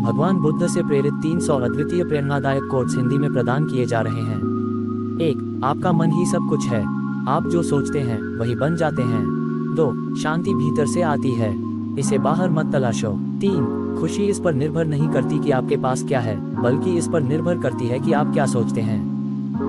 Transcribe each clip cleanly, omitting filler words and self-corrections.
भगवान बुद्ध से प्रेरित 300 अद्वितीय प्रेरणादायक कोट्स हिंदी में प्रदान किए जा रहे हैं। 1. आपका मन ही सब कुछ है। आप जो सोचते हैं वही बन जाते हैं। 2. शांति भीतर से आती है, इसे बाहर मत तलाशो। 3. खुशी इस पर निर्भर नहीं करती कि आपके पास क्या है, बल्कि इस पर निर्भर करती है कि आप क्या सोचते हैं।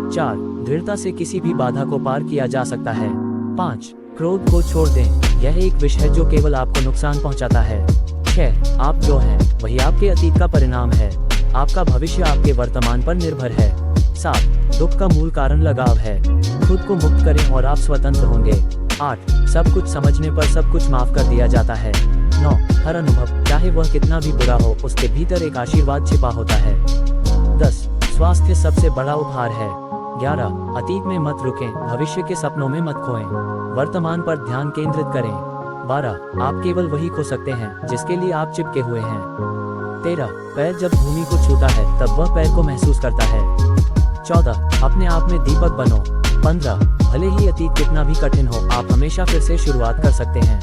4. दृढ़ता से किसी भी बाधा को पार किया जा सकता है। 5. क्रोध को छोड़ दें, यह एक विष है जो केवल आपको नुकसान पहुंचाता है। 6. आप जो हैं वही आपके अतीत का परिणाम है। आपका भविष्य आपके वर्तमान पर निर्भर है। 7. दुख का मूल कारण लगाव है। खुद को मुक्त करें और आप स्वतंत्र होंगे। 8. सब कुछ समझने पर सब कुछ माफ कर दिया जाता है। 9. हर अनुभव, चाहे वह कितना भी बुरा हो, उसके भीतर एक आशीर्वाद छिपा होता है। 10. स्वास्थ्य सबसे बड़ा उपहार है। 11. अतीत में मत रुकें, भविष्य के सपनों में मत खोएं, वर्तमान पर ध्यान केंद्रित करें। 12. आप केवल वही खो सकते हैं जिसके लिए आप चिपके हुए हैं। 13. पैर जब भूमि को छूता है तब वह पैर को महसूस करता है। 14. अपने आप में दीपक बनो। 15. भले ही अतीत कितना भी कठिन हो, आप हमेशा फिर से शुरुआत कर सकते हैं।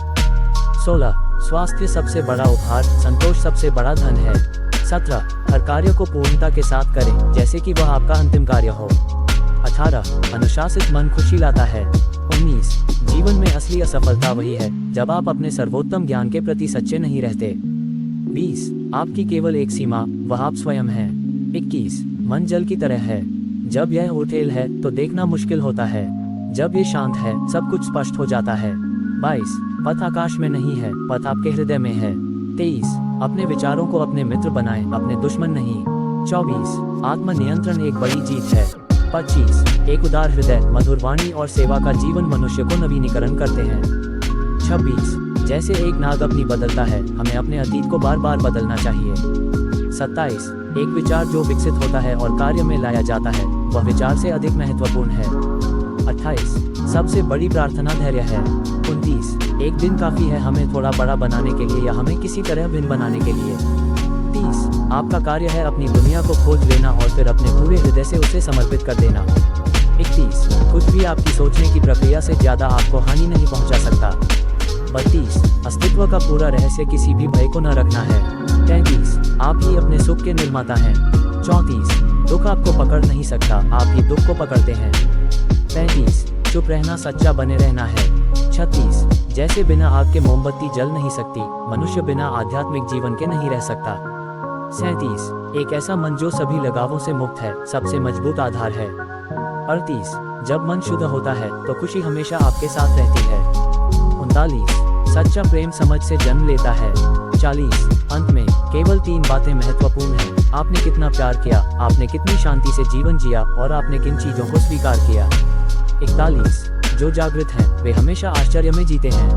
16. स्वास्थ्य सबसे बड़ा उपहार, संतोष सबसे बड़ा धन है। 17. हर कार्य को पूर्णता के साथ करें, जैसे कि वह आपका अंतिम कार्य हो। 18. अनुशासित मन खुशी लाता है। 19. जीवन में असली असफलता वही है जब आप अपने सर्वोत्तम ज्ञान के प्रति सच्चे नहीं रहते। 20. आपकी केवल एक सीमा, वह आप स्वयं हैं। 21. मन जल की तरह है, जब यह उठेल है तो देखना मुश्किल होता है, जब ये शांत है सब कुछ स्पष्ट हो जाता है। 22. पथ आकाश में नहीं है, पथ आपके हृदय में है। 23. अपने विचारों को अपने मित्र बनाएं, अपने दुश्मन नहीं। 24. आत्मनियंत्रण एक बड़ी जीत है। 25. एक उदार हृदय, मधुर वाणी और सेवा का जीवन मनुष्य को नवीनीकरण करते हैं। 26. जैसे एक नाग अपनी बदलता है, हमें अपने अतीत को बार बार बदलना चाहिए। 27. एक विचार जो विकसित होता है और कार्य में लाया जाता है, वह विचार से अधिक महत्वपूर्ण है। 28. सबसे बड़ी प्रार्थना धैर्य है। 29. एक दिन काफी है हमें थोड़ा बड़ा बनाने के लिए या हमें किसी तरह भिन्न बनाने के लिए। 30. आपका कार्य है अपनी दुनिया को खोज लेना और फिर अपने पूरे हृदय से उसे समर्पित कर देना। 31. कुछ भी आपकी सोचने की प्रक्रिया से ज्यादा आपको हानि नहीं पहुंचा सकता। 32. अस्तित्व का पूरा रहस्य किसी भी भय को न रखना है। 33. आप ही अपने सुख के निर्माता हैं। 34. दुख आपको पकड़ नहीं सकता, आप ही दुख को पकड़ते हैं। 35. चुप रहना सच्चा बने रहना है। 36. जैसे बिना आग के मोमबत्ती जल नहीं सकती, मनुष्य बिना आध्यात्मिक जीवन के नहीं रह सकता। 37. एक ऐसा मन जो सभी लगावों से मुक्त है, सबसे मजबूत आधार है। 38. जब मन शुद्ध होता है तो खुशी हमेशा आपके साथ रहती है। 39. सच्चा प्रेम समझ से जन्म लेता है। 40. अंत में केवल 3 बातें महत्वपूर्ण हैं। आपने कितना प्यार किया, आपने कितनी शांति से जीवन जिया और आपने किन चीजों को स्वीकार किया। 41. जो जागृत हैं वे हमेशा आश्चर्य में जीते हैं।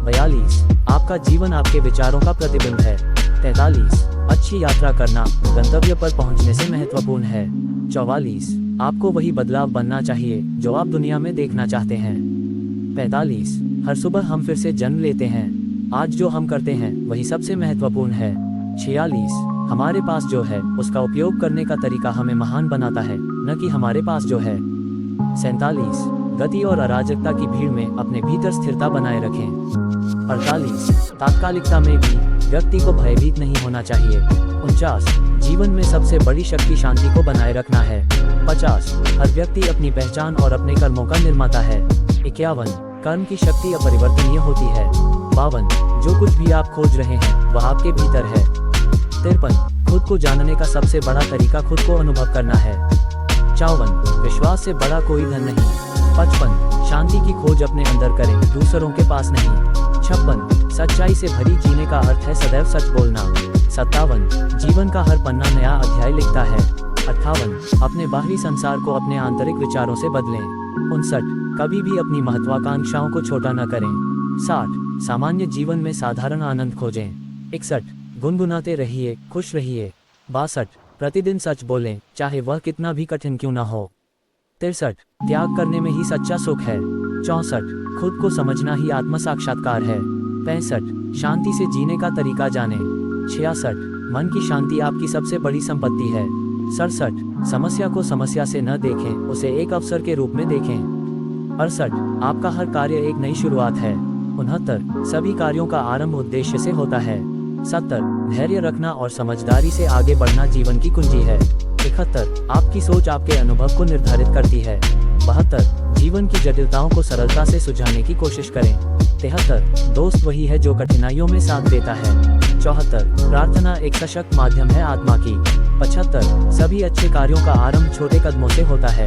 42. आपका जीवन आपके विचारों का प्रतिबिंब है। 43. अच्छी यात्रा करना गंतव्य पर पहुंचने से महत्वपूर्ण है। 44. आपको वही बदलाव बनना चाहिए जो आप दुनिया में देखना चाहते हैं। 45. हर सुबह हम फिर से जन्म लेते हैं, आज जो हम करते हैं वही सबसे महत्वपूर्ण है। 46. हमारे पास जो है उसका उपयोग करने का तरीका हमें महान बनाता है, न कि हमारे पास जो है। 47. गति और अराजकता की भीड़ में अपने भीतर स्थिरता बनाए रखें। 48. तात्कालिकता में भी व्यक्ति को भयभीत नहीं होना चाहिए। 49. जीवन में सबसे बड़ी शक्ति शांति को बनाए रखना है। 50. हर व्यक्ति अपनी पहचान और अपने कर्मों का निर्माता है। 51. कर्म की शक्ति अपरिवर्तनीय होती है। 52. जो कुछ भी आप खोज रहे हैं वह आपके भीतर है। 53. खुद को जानने का सबसे बड़ा तरीका खुद को अनुभव करना है। 54. विश्वास से बड़ा कोई धन नहीं। 55. शांति की खोज अपने अंदर करें, दूसरों के पास नहीं। 56. सच्चाई से भरी जीने का अर्थ है सदैव सच बोलना। 57. जीवन का हर पन्ना नया अध्याय लिखता है। 58. अपने बाहरी संसार को अपने आंतरिक विचारों से बदलें। 59. कभी भी अपनी महत्वाकांक्षाओं को छोटा न करें। 60. सामान्य जीवन में साधारण आनंद खोजें। 61. गुनगुनाते रहिए, खुश रहिए। 62. प्रतिदिन सच बोलें, चाहे वह कितना भी कठिन क्यों न हो। 63. त्याग करने में ही सच्चा सुख है। 64. खुद को समझना ही आत्म साक्षात्कार है। 65. शांति से जीने का तरीका जानें। 66. मन की शांति आपकी सबसे बड़ी संपत्ति है। 67. समस्या को समस्या से न देखें, उसे एक अवसर के रूप में देखें। 68. आपका हर कार्य एक नई शुरुआत है। 69. सभी कार्यों का आरंभ उद्देश्य से होता है। 70 धैर्य रखना और समझदारी से आगे बढ़ना जीवन की कुंजी है। 71 आपकी सोच आपके अनुभव को निर्धारित करती है। 72 जीवन की जटिलताओं को सरलता से सुलझाने की कोशिश करें। 73 दोस्त वही है जो कठिनाइयों में साथ देता है। 74 प्रार्थना एक सशक्त माध्यम है आत्मा की। 75 सभी अच्छे कार्यों का आरंभ छोटे कदमों से होता है।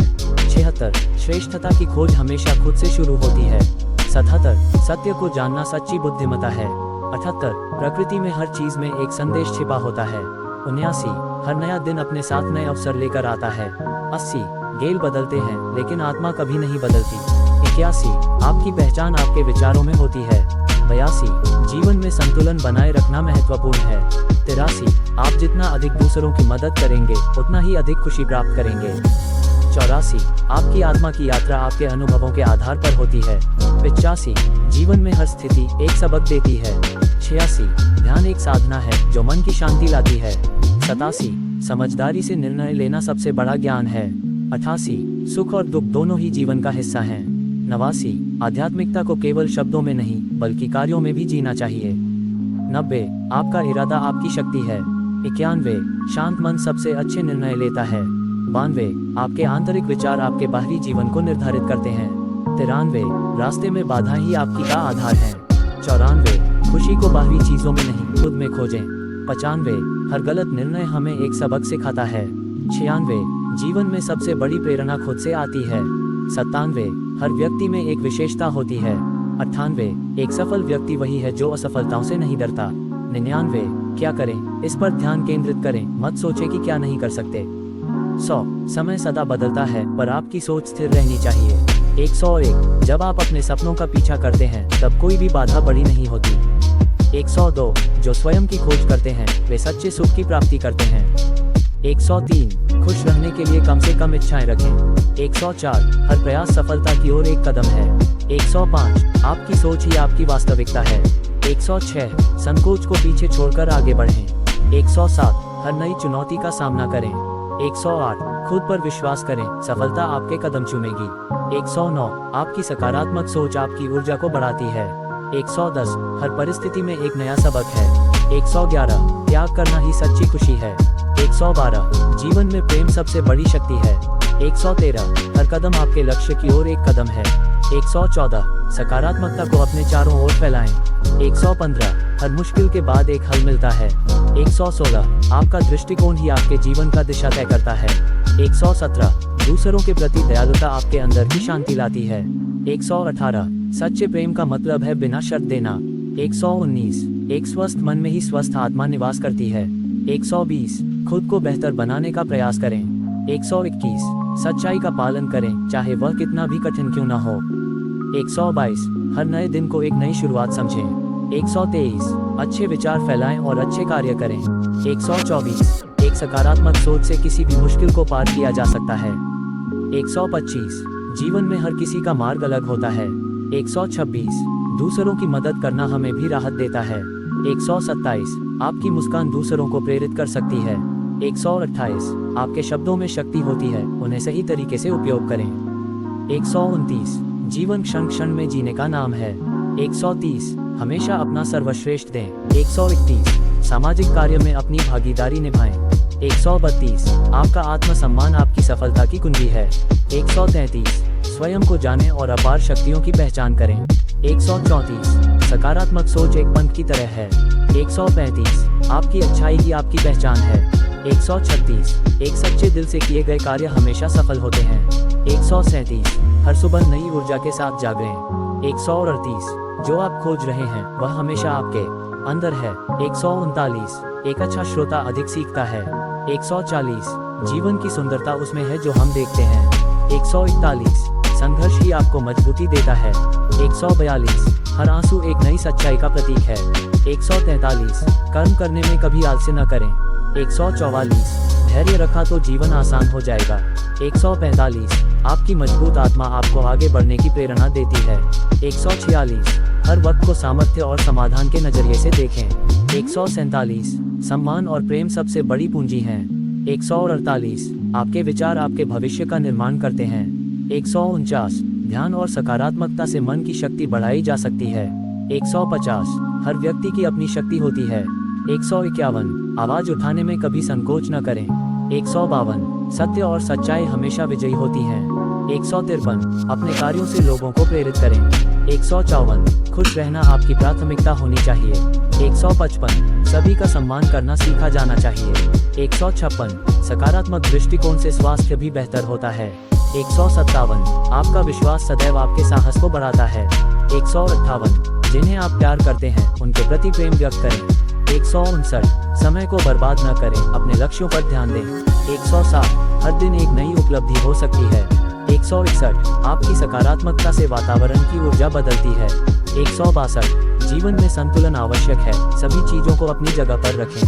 76 श्रेष्ठता की खोज हमेशा खुद से शुरू होती है। 77 सत्य को जानना सच्ची बुद्धिमत्ता है। 78 प्रकृति में हर चीज में एक संदेश छिपा होता है। 79 हर नया दिन अपने साथ नए अवसर लेकर आता है। 80 गेल बदलते हैं लेकिन आत्मा कभी नहीं बदलती। 81 आपकी पहचान आपके विचारों में होती है। 82 जीवन में संतुलन बनाए रखना महत्वपूर्ण है। 83 आप जितना अधिक दूसरों की मदद करेंगे उतना ही अधिक खुशी प्राप्त करेंगे। 84 आपकी आत्मा की यात्रा आपके अनुभवों के आधार पर होती है। 85 जीवन में हर स्थिति एक सबक देती है। 86 ध्यान एक साधना है जो मन की शांति लाती है। 87 समझदारी से निर्णय लेना सबसे बड़ा ज्ञान है। 88 सुख और दुख दोनों ही जीवन का हिस्सा हैं। 89 आध्यात्मिकता को केवल शब्दों में नहीं बल्कि कार्यों में भी जीना चाहिए। 90 आपका इरादा आपकी शक्ति है। 91 शांत मन सबसे अच्छे निर्णय लेता है। 92 आपके आंतरिक विचार आपके बाहरी जीवन को निर्धारित करते हैं। 93 रास्ते में बाधा ही आपकी का आधार है। 94 खुशी को बाहरी चीजों में नहीं खुद में खोजें। 95 हर गलत निर्णय हमें एक सबक सिखाता है। 96 जीवन में सबसे बड़ी प्रेरणा खुद से आती है। 97 हर व्यक्ति में एक विशेषता होती है। 98 एक सफल व्यक्ति वही है जो असफलताओं से नहीं डरता। 99 क्या करें इस पर ध्यान केंद्रित करें, मत सोचें कि क्या नहीं कर सकते। 100 समय सदा बदलता है पर आपकी सोच स्थिर रहनी चाहिए। 101 जब आप अपने सपनों का पीछा करते हैं तब कोई भी बाधा बड़ी नहीं होती। 102 जो स्वयं की खोज करते हैं वे सच्चे सुख की प्राप्ति करते हैं। 103 खुश रहने के लिए कम से कम इच्छाएं रखें। 104 हर प्रयास सफलता की ओर एक कदम है। 105 आपकी सोच ही आपकी वास्तविकता है। 106 संकोच को पीछे छोड़कर आगे बढ़ें। 107 हर नई चुनौती का सामना करें। 108 खुद पर विश्वास करें, सफलता आपके कदम चूमेगी। 109 आपकी सकारात्मक सोच आपकी ऊर्जा को बढ़ाती है। 110 हर परिस्थिति में एक नया सबक है। 111 त्याग करना ही सच्ची खुशी है। 112 जीवन में प्रेम सबसे बड़ी शक्ति है। 113 हर कदम आपके लक्ष्य की ओर एक कदम है। 114 सकारात्मकता को अपने चारों ओर फैलाएं। 115 हर मुश्किल के बाद एक हल मिलता है। 116 आपका दृष्टिकोण ही आपके जीवन का दिशा तय करता है। 117 दूसरों के प्रति दयालुता आपके अंदर की शांति लाती है। 118 सच्चे प्रेम का मतलब है बिना शर्त देना। 119 एक स्वस्थ मन में ही स्वस्थ आत्मा निवास करती है। 120 खुद को बेहतर बनाने का प्रयास करें। 121 सच्चाई का पालन करें चाहे वह कितना भी कठिन क्यों न हो। 122 हर नए दिन को एक नई शुरुआत समझें। 123 अच्छे विचार फैलाएं और अच्छे कार्य करें। 124 एक सकारात्मक सोच से किसी भी मुश्किल को पार किया जा सकता है। 125 जीवन में हर किसी का मार्ग अलग होता है। 126 दूसरों की मदद करना हमें भी राहत देता है। 127 आपकी मुस्कान दूसरों को प्रेरित कर सकती है। 128 आपके शब्दों में शक्ति होती है, उन्हें सही तरीके से उपयोग करें। 129 जीवन क्षण क्षण में जीने का नाम है। 130 हमेशा अपना सर्वश्रेष्ठ दें। 131 सामाजिक कार्य में अपनी भागीदारी निभाएं। 132 आपका आत्मसम्मान आपकी सफलता की कुंजी है। 133 स्वयं को जानें और अपार शक्तियों की पहचान करें। 134 सकारात्मक सोच एक पंथ की तरह है। 135 आपकी अच्छाई ही आपकी पहचान है। 136 एक सच्चे दिल से किए गए कार्य हमेशा सफल होते हैं। 137 हर सुबह नई ऊर्जा के साथ जागें। 138 जो आप खोज रहे हैं वह हमेशा आपके अंदर है। 139 एक अच्छा श्रोता अधिक सीखता है। 140 जीवन की सुंदरता उसमें है जो हम देखते हैं। 141 संघर्ष ही आपको मजबूती देता है। 142 हर आंसू एक नई सच्चाई का प्रतीक है। 143 कर्म करने में कभी आलस्य न करें। 144 धैर्य रखा तो जीवन आसान हो जाएगा। 145 आपकी मजबूत आत्मा आपको आगे बढ़ने की प्रेरणा देती है। 146 हर वक्त को सामर्थ्य और समाधान के नजरिए से देखें। 147 सम्मान और प्रेम सबसे बड़ी पूंजी हैं। 148 आपके विचार आपके भविष्य का निर्माण करते हैं। 149 ध्यान और सकारात्मकता से मन की शक्ति बढ़ाई जा सकती है। 150 हर व्यक्ति की अपनी शक्ति होती है। 151 आवाज उठाने में कभी संकोच न करें। 152 सत्य और सच्चाई हमेशा विजयी होती हैं। 153 अपने कार्यों से लोगों को प्रेरित करें। 154 खुश रहना आपकी प्राथमिकता होनी चाहिए। 155 सभी का सम्मान करना सीखा जाना चाहिए। 156 सकारात्मक दृष्टिकोण से स्वास्थ्य भी बेहतर होता है। 157 आपका विश्वास सदैव आपके साहस को बढ़ाता है। 158 जिन्हें आप प्यार करते हैं उनके प्रति प्रेम व्यक्त करें। 159 समय को बर्बाद न करें, अपने लक्ष्यों पर ध्यान दें। 160 हर दिन एक नई उपलब्धि हो सकती है। 161 आपकी सकारात्मकता से वातावरण की ऊर्जा बदलती है। 162 जीवन में संतुलन आवश्यक है, सभी चीजों को अपनी जगह पर रखें।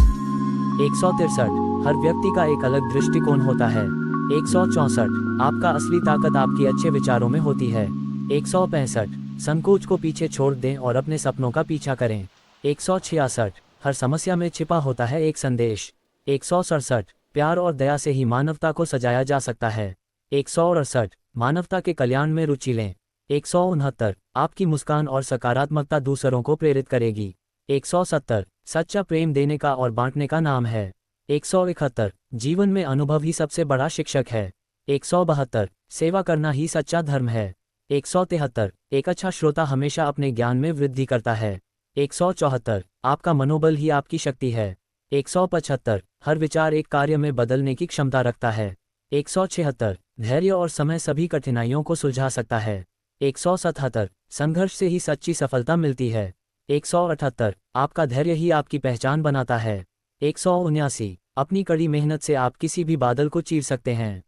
163 हर व्यक्ति का एक अलग दृष्टिकोण होता है। 164 आपका असली ताकत आपके अच्छे विचारों में होती है। 165 संकोच को पीछे छोड़ दें और अपने सपनों का पीछा करें। 166 हर समस्या में छिपा होता है एक संदेश। 167 प्यार और दया से ही मानवता को सजाया जा सकता है। 168 मानवता के कल्याण में रुचि लें। 169 आपकी मुस्कान और सकारात्मकता दूसरों को प्रेरित करेगी। 170 सच्चा प्रेम देने का और बांटने का नाम है। 171 जीवन में अनुभव ही सबसे बड़ा शिक्षक है। 172 सेवा करना ही सच्चा धर्म है। 173 एक अच्छा श्रोता हमेशा अपने ज्ञान में वृद्धि करता है। 174 आपका मनोबल ही आपकी शक्ति है। 175 हर विचार एक कार्य में बदलने की क्षमता रखता है। 176 धैर्य और समय सभी कठिनाइयों को सुलझा सकता है। 177 संघर्ष से ही सच्ची सफलता मिलती है। 178 आपका धैर्य ही आपकी पहचान बनाता है। 179 अपनी कड़ी मेहनत से आप किसी भी बादल को चीर सकते हैं।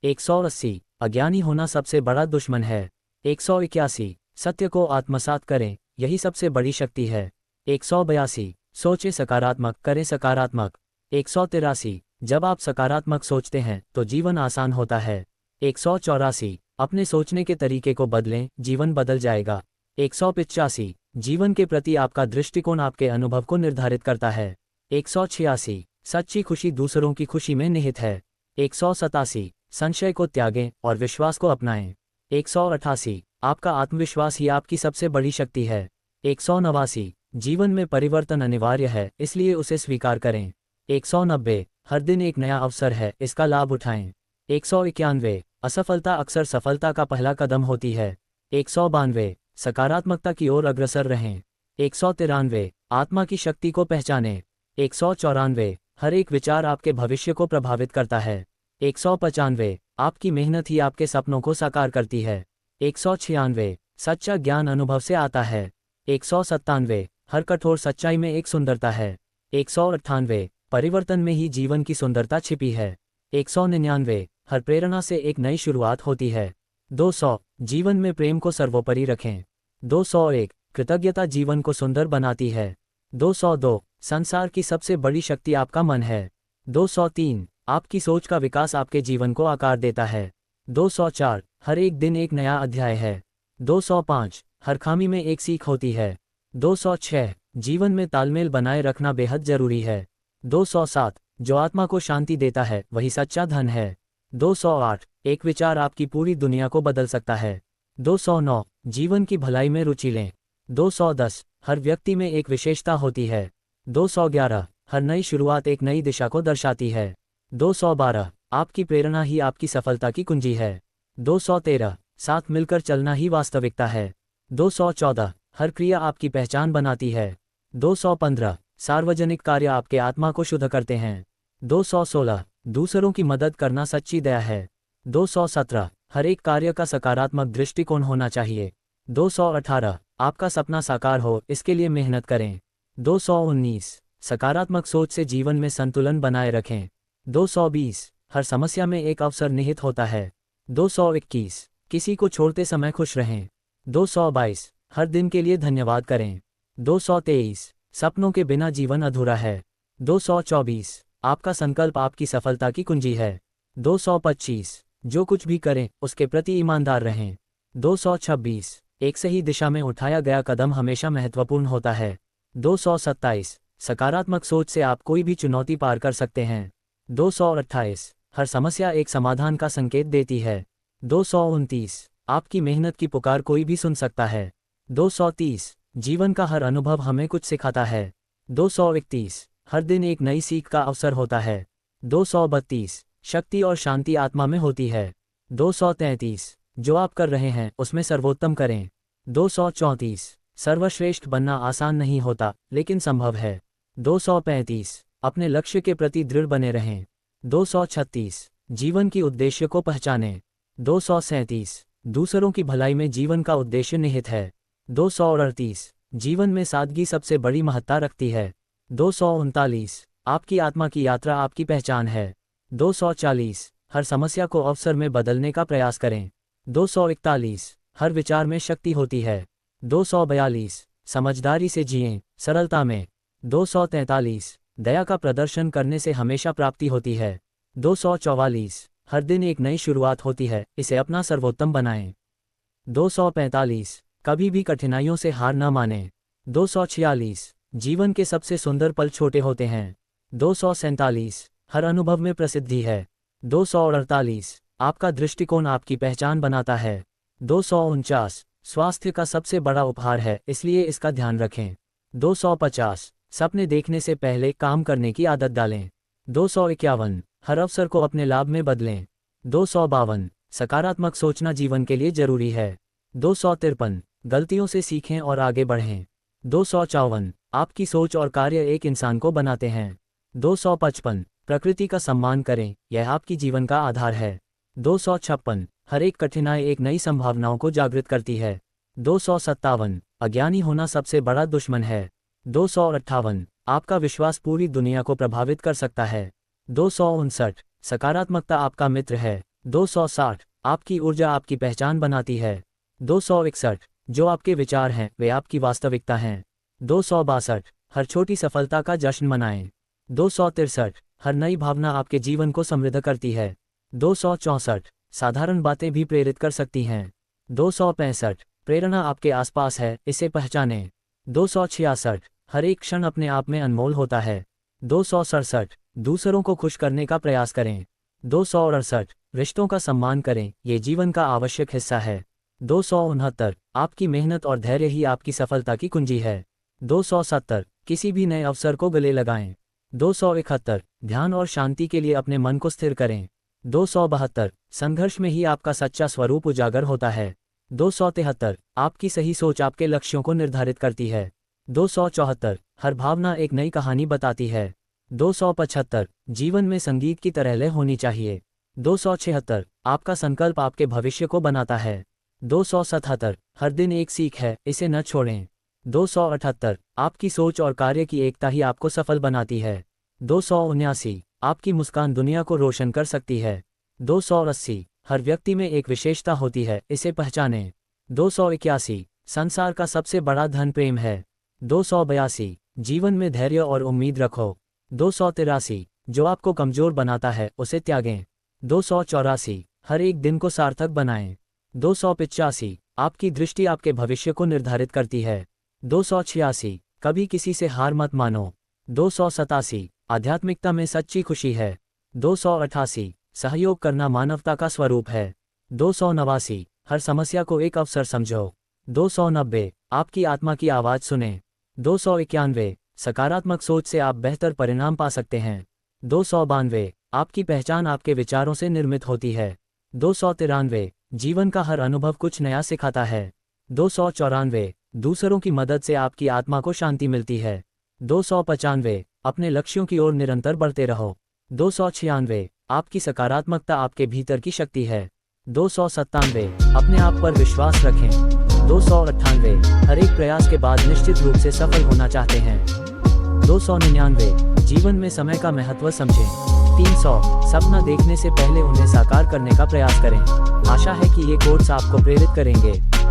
180 अज्ञानी होना सबसे बड़ा दुश्मन है। 181 सत्य को आत्मसात करें, यही सबसे बड़ी शक्ति है। 182 सोचे सकारात्मक, करें सकारात्मक। 183 जब आप सकारात्मक सोचते हैं तो जीवन आसान होता है। 184 अपने सोचने के तरीके को बदलें, जीवन बदल जाएगा। 185 जीवन के प्रति आपका दृष्टिकोण आपके अनुभव को निर्धारित करता है। 186 सच्ची खुशी दूसरों की खुशी में निहित है। 187 संशय को त्यागें और विश्वास को अपनाएं। 188 आपका आत्मविश्वास ही आपकी सबसे बड़ी शक्ति है। 189 जीवन में परिवर्तन अनिवार्य है, इसलिए उसे स्वीकार करें। 190 हर दिन एक नया अवसर है, इसका लाभ उठाएं। 191 असफलता अक्सर सफलता का पहला कदम होती है। 192 सकारात्मकता की ओर अग्रसर रहें। 193 आत्मा की शक्ति को पहचानें। 194 हर एक विचार आपके भविष्य को प्रभावित करता है। 195 आपकी मेहनत ही आपके सपनों को साकार करती है। 196 सच्चा ज्ञान अनुभव से आता है। 197 हर कठोर सच्चाई में एक सुंदरता है। 198 परिवर्तन में ही जीवन की सुंदरता छिपी है। 199 हर प्रेरणा से एक नई शुरुआत होती है। 200 जीवन में प्रेम को सर्वोपरि रखें। 201 कृतज्ञता जीवन को सुंदर बनाती है। 202 संसार की सबसे बड़ी शक्ति आपका मन है। 203 आपकी सोच का विकास आपके जीवन को आकार देता है। 204 हर एक दिन एक नया अध्याय है। 205 हर खामी में एक सीख होती है। 206 जीवन में तालमेल बनाए रखना बेहद जरूरी है। 207 जो आत्मा को शांति देता है वही सच्चा धन है। 208 एक विचार आपकी पूरी दुनिया को बदल सकता है। 209 जीवन की भलाई में रुचि लें। 210 हर व्यक्ति में एक विशेषता होती है। 211 हर नई शुरुआत एक नई दिशा को दर्शाती है। 212 आपकी प्रेरणा ही आपकी सफलता की कुंजी है। 213 साथ मिलकर चलना ही वास्तविकता है। 214 हर क्रिया आपकी पहचान बनाती है। 215 सार्वजनिक कार्य आपके आत्मा को शुद्ध करते हैं। 216 दूसरों की मदद करना सच्ची दया है। 217 हर एक कार्य का सकारात्मक दृष्टिकोण होना चाहिए। 218 आपका सपना साकार हो, इसके लिए मेहनत करें। 219 सकारात्मक सोच से जीवन में संतुलन बनाए रखें। 220 हर समस्या में एक अवसर निहित होता है। 221 किसी को छोड़ते समय खुश रहें। 222 हर दिन के लिए धन्यवाद करें। 223 सपनों के बिना जीवन अधूरा है। 224 आपका संकल्प आपकी सफलता की कुंजी है। 225 जो कुछ भी करें उसके प्रति ईमानदार रहें। 226 एक सही दिशा में उठाया गया कदम हमेशा महत्वपूर्ण होता है। 227 सकारात्मक सोच से आप कोई भी चुनौती पार कर सकते हैं। 228 हर समस्या एक समाधान का संकेत देती है। 229 आपकी मेहनत की पुकार कोई भी सुन सकता है। 230 जीवन का हर अनुभव हमें कुछ सिखाता है। 231 हर दिन एक नई सीख का अवसर होता है। 232 शक्ति और शांति आत्मा में होती है। 233 जो आप कर रहे हैं उसमें सर्वोत्तम करें। 234 सर्वश्रेष्ठ बनना आसान नहीं होता लेकिन संभव है। 235 अपने लक्ष्य के प्रति दृढ़ बने रहें। 236 जीवन की उद्देश्य को पहचानें। 237 दूसरों की भलाई में जीवन का उद्देश्य निहित है। 238 जीवन में सादगी सबसे बड़ी महत्ता रखती है। 239 आपकी आत्मा की यात्रा आपकी पहचान है। 240 हर समस्या को अवसर में बदलने का प्रयास करें। 241 हर विचार में शक्ति होती है। 242 समझदारी से जिएं, सरलता में। 243 दया का प्रदर्शन करने से हमेशा प्राप्ति होती है। 244 हर दिन एक नई शुरुआत होती है, इसे अपना सर्वोत्तम बनाएं। 245 कभी भी कठिनाइयों से हार न मानें। 246 जीवन के सबसे सुंदर पल छोटे होते हैं। 247 हर अनुभव में प्रसिद्धि है। 248 आपका दृष्टिकोण आपकी पहचान बनाता है। 249 स्वास्थ्य का सबसे बड़ा उपहार है, इसलिए इसका ध्यान रखें। 250 सपने देखने से पहले काम करने की आदत डालें। 251 हर अवसर को अपने लाभ में बदलें। 252 सकारात्मक सोचना जीवन के लिए जरूरी है। 253 गलतियों से सीखें और आगे बढ़ें। 254 आपकी सोच और कार्य एक इंसान को बनाते हैं। 255 प्रकृति का सम्मान करें, यह आपकी जीवन का आधार है। 256 हर एक कठिनाई एक नई संभावनाओं को जागृत करती है। 257 अज्ञानी होना सबसे बड़ा दुश्मन है। 258 आपका विश्वास पूरी दुनिया को प्रभावित कर सकता है। 259 सकारात्मकता आपका मित्र है। 260 आपकी ऊर्जा आपकी पहचान बनाती है। 261 जो आपके विचार हैं वे आपकी वास्तविकता हैं। 262 हर छोटी सफलता का जश्न मनाएं। 263 हर नई भावना आपके जीवन को समृद्ध करती है। 264 साधारण बातें भी प्रेरित कर सकती हैं। 265 प्रेरणा आपके आसपास है, इसे पहचानें। 266 हर एक क्षण अपने आप में अनमोल होता है। 267 दूसरों को खुश करने का प्रयास करें। 268 रिश्तों का सम्मान करें, ये जीवन का आवश्यक हिस्सा है। 269 आपकी मेहनत और धैर्य ही आपकी सफलता की कुंजी है। 270 किसी भी नए अवसर को गले लगाएं। 271 ध्यान और शांति के लिए अपने मन को स्थिर करें। 272 संघर्ष में ही आपका सच्चा स्वरूप उजागर होता है। 273 आपकी सही सोच आपके लक्ष्यों को निर्धारित करती है। 274 हर भावना एक नई कहानी बताती है। 275 जीवन में संगीत की तरह लय होनी चाहिए। 276 आपका संकल्प आपके भविष्य को बनाता है। 277 हर दिन एक सीख है, इसे न छोड़ें। 278 आपकी सोच और कार्य की एकता ही आपको सफल बनाती है। 279 आपकी मुस्कान दुनिया को रोशन कर सकती है। 280 हर व्यक्ति में एक विशेषता होती है, इसे पहचानें। 281 संसार का सबसे बड़ा धन प्रेम है। 282 जीवन में धैर्य और उम्मीद रखो। 283 जो आपको कमजोर बनाता है उसे त्यागें। 284 हर एक दिन को सार्थक बनाएं। 285 आपकी दृष्टि आपके भविष्य को निर्धारित करती है। 286 कभी किसी से हार मत मानो। 287 आध्यात्मिकता में सच्ची खुशी है। 288 सहयोग करना मानवता का स्वरूप है। 289 हर समस्या को एक अवसर समझो। 290 आपकी आत्मा की आवाज़ सुने। 291 सकारात्मक सोच से आप बेहतर परिणाम पा सकते हैं। 292 आपकी पहचान आपके विचारों से निर्मित होती है। 293 जीवन का हर अनुभव कुछ नया सिखाता है। 294 दूसरों की मदद से आपकी आत्मा को शांति मिलती है। 295 अपने लक्ष्यों की ओर निरंतर बढ़ते रहो। 296 आपकी सकारात्मकता आपके भीतर की शक्ति है। 297 अपने आप पर विश्वास रखें। 298 हर एक प्रयास के बाद निश्चित रूप से सफल होना चाहते हैं। 299 जीवन में समय का महत्व समझें। 300 सपना देखने से पहले उन्हें साकार करने का प्रयास करें। आशा है कि ये कोट्स आपको प्रेरित करेंगे।